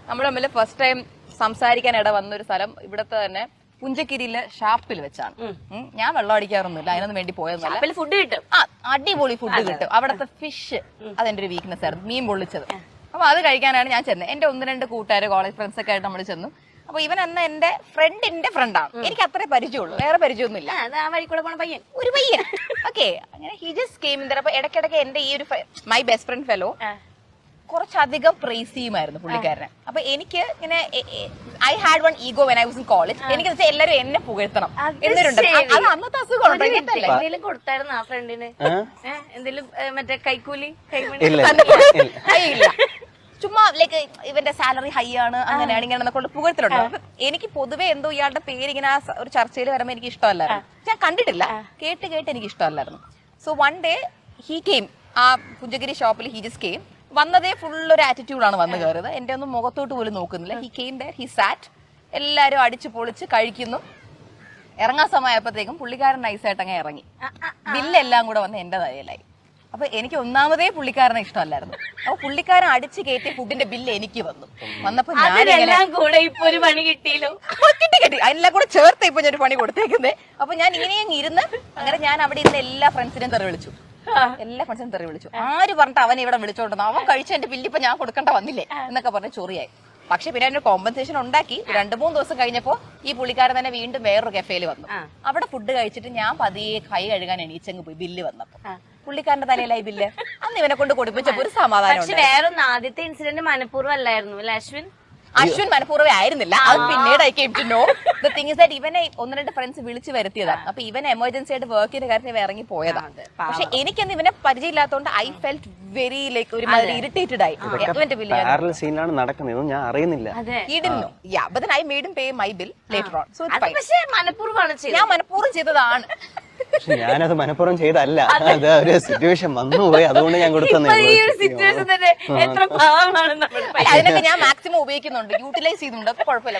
നമ്മൾ തമ്മിൽ first time സംസാരിക്കാൻ ഇട വന്നൊരു സ്ഥലം ഇവിടത്തെ തന്നെ പുഞ്ചക്കിരിയിലെ ഷാപ്പിൽ വെച്ചാണ്. ഞാൻ വെള്ളം അടിക്കാറൊന്നുമില്ല, അതിനൊന്നും വേണ്ടി പോയതൊന്നുമല്ല. ഫുഡ് കിട്ടും, അടിപൊളി ഫുഡ് കിട്ടും. അവിടത്തെ ഫിഷ് അതെന്റെ ഒരു വീക്ക്നെസ് ആയിരുന്നു, മീൻ പൊള്ളിച്ചത്. അപ്പൊ അത് കഴിക്കാനാണ് ഞാൻ ചെന്നത്. എന്റെ 1-2 കൂട്ടുകാര് കോളേജ് ഫ്രണ്ട്സ് ഒക്കെ ആയിട്ട് നമ്മൾ ചെന്നു. അപ്പൊ ഇവൻ അന്ന് എന്റെ ഫ്രണ്ടിന്റെ ഫ്രണ്ടാണ്. എനിക്ക് അത്രേ പരിചയമുള്ളൂ, വേറെ പരിചയമൊന്നുമില്ല. ഒരു പയ്യൻ ഓക്കെ. അങ്ങനെ ഹി ജസ്റ്റ് കെയിം ഇൻ. അപ്പൊ ഇടയ്ക്കിടയ്ക്ക് എന്റെ ഈ ഒരു മൈ ബെസ്റ്റ് ഫ്രണ്ട് ഫെലോ കുറച്ചധികം പ്രൈസ് ചെയ്യുമായിരുന്നു പുള്ളിക്കാരനെ. അപ്പൊ എനിക്ക് ഇങ്ങനെ I had one ego when I was in college. എനിക്ക് വെച്ചാൽ എല്ലാരും എന്നെ പുകഴ്ത്തണം എന്നൊരുണ്ട്. അത് അന്നത്തെ അസുഖം. എന്തെങ്കിലും കൊടുത്തായിരുന്നു ആ ഫ്രണ്ടിന്? എന്തെങ്കിലും മറ്റേ കൈക്കൂലി ഇല്ല, ചുമ്മാ ലൈക്ക് ഇവന്റെ സാലറി ഹൈ ആണ്, അങ്ങനെയാണ് ഇങ്ങനെ കൊണ്ട് പുകഴ്ത്തലുണ്ട്. അപ്പൊ എനിക്ക് പൊതുവെ എന്തോ ഇയാളുടെ പേര് ഇങ്ങനെ ഒരു ചർച്ചയിൽ വരുമ്പോ എനിക്ക് ഇഷ്ടമല്ലായിരുന്നു. ഞാൻ കണ്ടിട്ടില്ല, കേട്ട് എനിക്ക് ഇഷ്ടമല്ലായിരുന്നു. So one day he came, ആ പുഞ്ചഗിരി ഷോപ്പിൽ ഹി ജസ്റ്റ് കെയിം. വന്നതേ ഫുൾ ഒരു ആറ്റിറ്റ്യൂഡാണ് വന്ന് കയറിയത്. എന്റെ ഒന്നും മുഖത്തോട്ട് പോലും നോക്കുന്നില്ല. He came there, he sat, എല്ലാരും അടിച്ചു പൊളിച്ച് കഴിക്കുന്നു. ഇറങ്ങാൻ സമയപ്പോഴത്തേക്കും പുള്ളിക്കാരൻ നൈസായിട്ട് അങ്ങ് ഇറങ്ങി. ബില്ലെല്ലാം കൂടെ വന്ന് എന്റെ തലയിലായി. അപ്പൊ എനിക്ക് ഒന്നാമതേ പുള്ളിക്കാരനെ ഇഷ്ടമല്ലായിരുന്നു. അപ്പൊ പുള്ളിക്കാരൻ അടിച്ചു കയറ്റിയ ഫുഡിന്റെ ബില്ല് എനിക്ക് വന്നപ്പോ ഞാനെല്ലാം കൂടെ ഇപ്പൊ ഒരു പണി കിട്ടിയല്ലോ, കിട്ടി. അതിനെല്ലാം കൂടെ ചേർത്ത് ഇപ്പൊ ഞാൻ ഒരു പണി കൊടുത്തേക്കുന്നേ. അപ്പൊ ഞാൻ ഇങ്ങനെയും ഇരുന്ന് അങ്ങനെ ഞാൻ അവിടെ ഇരുന്ന് എല്ലാ ഫ്രണ്ട്സിനെയും തെറി വിളിച്ചു. ആര് പറഞ്ഞിട്ട് അവൻ ഇവിടെ വിളിച്ചോണ്ടെന്ന്, അവൻ കഴിച്ച എന്റെ ബില്ല് ഇപ്പൊ ഞാൻ കൊടുക്കേണ്ട വന്നില്ലേ എന്നൊക്കെ പറഞ്ഞ് ചൊറിയായി. പക്ഷെ പിന്നെ അതിന്റെ കോമ്പൻസേഷൻ ഉണ്ടാക്കി. 2-3 ദിവസം കഴിഞ്ഞപ്പോ ഈ പുള്ളിക്കാരൻ തന്നെ വീണ്ടും വേറൊരു കഫേയിൽ വന്നു. അവിടെ ഫുഡ് കഴിച്ചിട്ട് ഞാൻ പതിയെ കൈ കഴുകാൻ എണീച്ചങ്ങ് പോയി. ബില്ല് വന്നപ്പോ പുള്ളിക്കാരന്റെ തലയിലായി ബില്ല്. അന്ന് ഇവനെ കൊണ്ട് കൊടുപ്പിച്ചപ്പോ ഒരു സമാധാനം. പക്ഷെ വേറൊന്നും ആദ്യത്തെ ഇൻസിഡന്റ് മനഃപൂർവ്വം അല്ലായിരുന്നു അല്ലെ അശ്വിൻ മനഃപൂർവ്വം ആയിരുന്നില്ല. അത് പിന്നീട് I came to know. The thing is that ഇവനെ 1-2 ഫ്രണ്ട്സ് വിളിച്ചു വരുത്തിയതാണ്. അപ്പൊ ഇവൻ എമർജൻസി ആയിട്ട് വർക്ക് ചെയ്ത കാര്യത്തിൽ ഇറങ്ങി പോയതാണ്. പക്ഷെ എനിക്കൊന്നും ഇവനെ പരിചയമില്ലാത്തതുകൊണ്ട് ഐ ഫെൽറ്റ് വെരി ലൈക്ക് ഒരു ഇറിറ്റേറ്റഡ് ആയി. പാരലൽ സീനാണ് നടക്കുന്നത്, ഞാൻ അറിയുന്നില്ല. I made him pay my bill later on. So പക്ഷേ മനഃപൂർവ്വമാണ് ഞാൻ മനഃപൂർവ്വം ചെയ്തതാണ്. പക്ഷെ ഞാനത് മനഃപൂർവ്വം ചെയ്തല്ല, അത് ഒരു സിറ്റുവേഷൻ വന്നുപോയി, അതുകൊണ്ട് ഞാൻ കൊടുത്തേ. അതിനൊക്കെ ഞാൻ മാക്സിമം ഉപയോഗിക്കുന്നുണ്ട്, യൂട്ടിലൈസ് ചെയ്യുന്നുണ്ട്. അപ്പൊ കുഴപ്പമില്ല.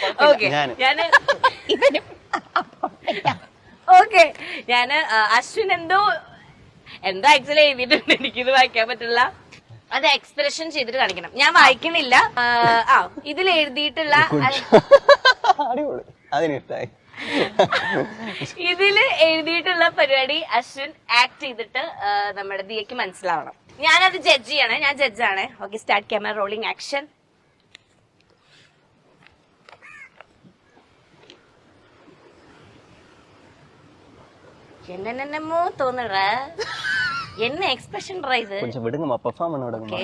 ഓക്കെ, ഞാന് അശ്വിൻ എന്തോ ആക്ച്വലി എഴുതിയിട്ടുണ്ട്, എനിക്കിത് വായിക്കാൻ പറ്റില്ല. അത് എക്സ്പ്രഷൻ ചെയ്തിട്ട് കാണിക്കണം. ഞാൻ വായിക്കണില്ല. ഇതിൽ എഴുതിയിട്ടുള്ള അതിനിഷ്ടായി. ഇതില് എഴുതിയിട്ടുള്ള പരിപാടി അശ്വിൻ ആക്ട് ചെയ്തിട്ട് നമ്മുടെ ദിയക്ക് മനസ്സിലാവണം. ഞാനത് ജഡ്ജ് ചെയ്യണേ, ഞാൻ ജഡ്ജാണ്. Okay, start camera rolling action. என்னென்னமோ தோணுற, என்ன எக்ஸ்பிரஷன் இது? கொஞ்சம் விடுங்கம்மா, பெர்ஃபார்ம் பண்ண விடுங்கம்மா.